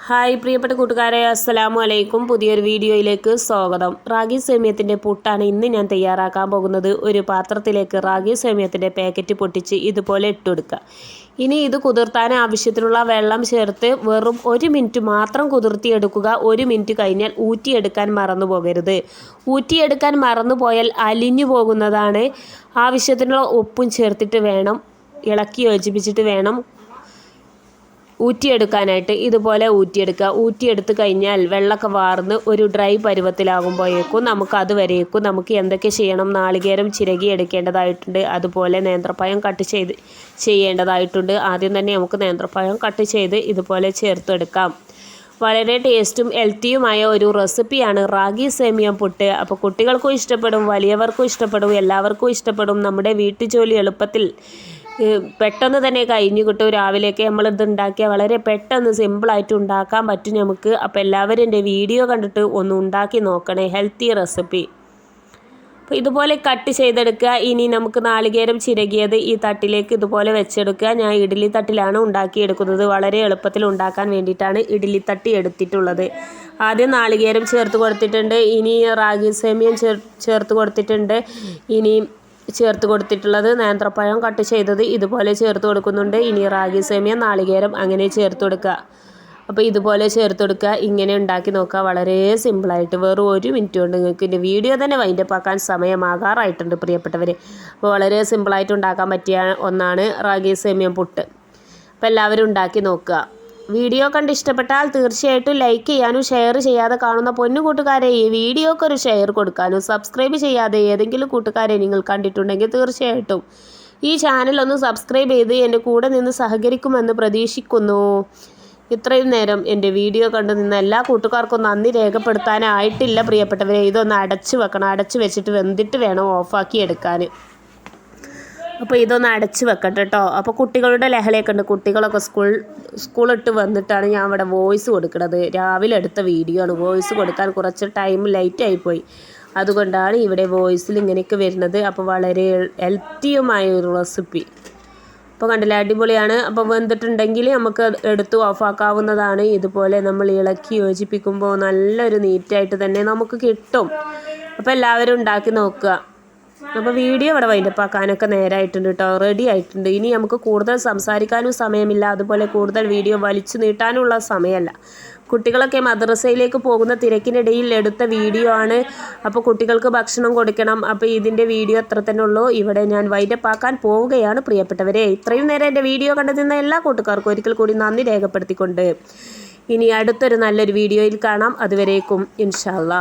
Hi പ്രിയപ്പെട്ട കൂട്ടുകാരെ, അസ്സലാമു അലൈക്കും. പുതിയൊരു വീഡിയോയിലേക്ക് സ്വാഗതം. റാഗി സേമിയത്തിൻ്റെ പുട്ടാണ് ഇന്ന് ഞാൻ തയ്യാറാക്കാൻ പോകുന്നത്. ഒരു പാത്രത്തിലേക്ക് റാഗി സേമിയത്തിൻ്റെ പാക്കറ്റ് പൊട്ടിച്ച് ഇതുപോലെ ഇട്ടുകൊടുക്കുക. ഇനി ഇത് കുതിർത്താൻ ആവശ്യത്തിനുള്ള വെള്ളം ചേർത്ത് വെറും 1 മിനിറ്റ് മാത്രം കുതിർത്തിയെടുക്കുക. 1 മിനിറ്റ് കഴിഞ്ഞാൽ ഊറ്റിയെടുക്കാൻ മറന്നു പോകരുത്. ഊറ്റിയെടുക്കാൻ മറന്നു പോയാൽ അലിഞ്ഞു പോകുന്നതാണ്. ആവശ്യത്തിനുള്ള ഉപ്പും ചേർത്തിട്ട് വേണം, ഇളക്കി യോജിപ്പിച്ചിട്ട് വേണം ഊറ്റിയെടുക്കാനായിട്ട്. ഇതുപോലെ ഊറ്റിയെടുത്ത് കഴിഞ്ഞാൽ വെള്ളമൊക്കെ വാർന്ന് ഒരു ഡ്രൈ പരുവത്തിലാകുമ്പോഴേക്കും നമുക്ക് എന്തൊക്കെ ചെയ്യണം? നാളികേരം ചിരകി എടുക്കേണ്ടതായിട്ടുണ്ട്, അതുപോലെ നേന്ത്രപ്പഴം കട്ട് ചെയ്യേണ്ടതായിട്ടുണ്ട്. ആദ്യം തന്നെ നമുക്ക് നേന്ത്രപ്പഴം കട്ട് ചെയ്ത് ഇതുപോലെ ചേർത്തെടുക്കാം. വളരെ ടേസ്റ്റും ഹെൽത്തിയുമായ ഒരു റെസിപ്പിയാണ് റാഗി സേമിയ പുട്ട്. അപ്പോൾ കുട്ടികൾക്കും ഇഷ്ടപ്പെടും, വലിയവർക്കും ഇഷ്ടപ്പെടും, എല്ലാവർക്കും ഇഷ്ടപ്പെടും. നമ്മുടെ വീട്ടുജോലി എളുപ്പത്തിൽ പെട്ടെന്ന് തന്നെ കഴിഞ്ഞു കിട്ടും. രാവിലെയൊക്കെ നമ്മളിത് ഉണ്ടാക്കിയാൽ വളരെ പെട്ടെന്ന് സിമ്പിളായിട്ട് ഉണ്ടാക്കാൻ പറ്റും നമുക്ക്. അപ്പോൾ എല്ലാവരും എൻ്റെ വീഡിയോ കണ്ടിട്ട് ഒന്ന് ഉണ്ടാക്കി നോക്കണേ, ഹെൽത്തി റെസിപ്പി. അപ്പോൾ ഇതുപോലെ കട്ട് ചെയ്തെടുക്കുക. ഇനി നമുക്ക് നാളികേരം ചിരകിയത് ഈ തട്ടിലേക്ക് ഇതുപോലെ വെച്ചെടുക്കുക. ഞാൻ ഇഡ്ഡലി തട്ടിലാണ് ഉണ്ടാക്കിയെടുക്കുന്നത്. വളരെ എളുപ്പത്തിൽ ഉണ്ടാക്കാൻ വേണ്ടിയിട്ടാണ് ഇഡ്ഡലി തട്ടി എടുത്തിട്ടുള്ളത്. ആദ്യം നാളികേരം ചേർത്ത് കൊടുത്തിട്ടുണ്ട്, ഇനി റാഗി സേമിയം ചേർത്ത് കൊടുത്തിട്ടുണ്ട്, ഇനി ചേർത്ത് കൊടുത്തിട്ടുള്ളത് നേന്ത്രപ്പഴം കട്ട് ചെയ്തത് ഇതുപോലെ ചേർത്ത് കൊടുക്കുന്നുണ്ട്. ഇനി റാഗി സേമിയ, നാളികേരം അങ്ങനെ ചേർത്ത് കൊടുക്കുക. അപ്പോൾ ഇതുപോലെ ചേർത്ത് കൊടുക്കുക. ഇങ്ങനെ ഉണ്ടാക്കി നോക്കുക, വളരെ സിമ്പിളായിട്ട്. വെറും 1 മിനിറ്റ് കൊണ്ട് നിങ്ങൾക്ക് എൻ്റെ വീഡിയോ തന്നെ വൈൻഡപ്പ് ആക്കാൻ സമയമാകാറായിട്ടുണ്ട് പ്രിയപ്പെട്ടവർ. അപ്പോൾ വളരെ സിമ്പിളായിട്ട് ഉണ്ടാക്കാൻ പറ്റിയ ഒന്നാണ് റാഗി സേമിയ പുട്ട്. അപ്പോൾ എല്ലാവരും ഉണ്ടാക്കി നോക്കുക. വീഡിയോ കണ്ട് ഇഷ്ടപ്പെട്ടാൽ തീർച്ചയായിട്ടും ലൈക്ക് ചെയ്യാനും ഷെയർ ചെയ്യാതെ കാണുന്ന പൊന്നു കൂട്ടുകാരെ ഈ വീഡിയോക്ക് ഒരു ഷെയർ കൊടുക്കാനും സബ്സ്ക്രൈബ് ചെയ്യാതെ ഏതെങ്കിലും കൂട്ടുകാരെ നിങ്ങൾ കണ്ടിട്ടുണ്ടെങ്കിൽ തീർച്ചയായിട്ടും ഈ ചാനൽ ഒന്ന് സബ്സ്ക്രൈബ് ചെയ്ത് എൻ്റെ കൂടെ നിന്ന് സഹകരിക്കുമെന്ന് പ്രതീക്ഷിക്കുന്നു. ഇത്രയും നേരം എൻ്റെ വീഡിയോ കണ്ടു നിന്ന എല്ലാ കൂട്ടുകാർക്കും നന്ദി രേഖപ്പെടുത്താനായിട്ടില്ല പ്രിയപ്പെട്ടവരെ. ഇതൊന്ന് അടച്ചു വെക്കണം. അടച്ചു വെച്ചിട്ട് വെന്തിട്ട് വേണം ഓഫാക്കി എടുക്കാൻ. അപ്പോൾ ഇതൊന്ന് അടച്ച് വെക്കട്ടെ കേട്ടോ. അപ്പോൾ കുട്ടികളുടെ ലഹളയൊക്കെ ഉണ്ട്. കുട്ടികളൊക്കെ സ്കൂളിട്ട് വന്നിട്ടാണ് ഞാൻ ഇവിടെ വോയിസ് കൊടുക്കുന്നത്. രാവിലെ എടുത്ത വീഡിയോ ആണ്. വോയിസ് കൊടുക്കാൻ കുറച്ച് ടൈം ലേറ്റായിപ്പോയി, അതുകൊണ്ടാണ് ഇവിടെ വോയിസിൽ ഇങ്ങനെയൊക്കെ വരുന്നത്. അപ്പോൾ വളരെ ഹെൽത്തിയുമായ ഒരു റെസിപ്പി. അപ്പോൾ കണ്ടില്ല, അടിപൊളിയാണ്. അപ്പോൾ വെന്തിട്ടുണ്ടെങ്കിൽ നമുക്ക് എടുത്ത് ഓഫാക്കാവുന്നതാണ്. ഇതുപോലെ നമ്മൾ ഇളക്കി യോജിപ്പിക്കുമ്പോൾ നല്ലൊരു നീറ്റായിട്ട് തന്നെ നമുക്ക് കിട്ടും. അപ്പോൾ എല്ലാവരും ഉണ്ടാക്കി നോക്കുക. അപ്പോൾ വീഡിയോ ഇവിടെ വൈൻഡപ്പാക്കാനൊക്കെ നേരമായിട്ടുണ്ട് കേട്ടോ, റെഡി ആയിട്ടുണ്ട്. ഇനി നമുക്ക് കൂടുതൽ സംസാരിക്കാനും സമയമില്ല, അതുപോലെ കൂടുതൽ വീഡിയോ വലിച്ചു നീട്ടാനുള്ള സമയമല്ല. കുട്ടികളൊക്കെ മദ്രസയിലേക്ക് പോകുന്ന തിരക്കിനിടയിൽ എടുത്ത വീഡിയോ ആണ്. അപ്പോൾ കുട്ടികൾക്ക് ഭക്ഷണം കൊടുക്കണം. അപ്പോൾ ഇതിൻ്റെ വീഡിയോ അത്ര തന്നെ ഉള്ളൂ. ഇവിടെ ഞാൻ വൈൻഡപ്പാക്കാൻ പോവുകയാണ് പ്രിയപ്പെട്ടവരെ. ഇത്രയും നേരം എൻ്റെ വീഡിയോ കണ്ടെത്തുന്ന എല്ലാ കൂട്ടുകാർക്കും ഒരിക്കൽ കൂടി നന്ദി രേഖപ്പെടുത്തിക്കൊണ്ട് ഇനി അടുത്തൊരു നല്ലൊരു വീഡിയോയിൽ കാണാം. അതുവരേക്കും ഇൻഷാ അല്ലാഹ്.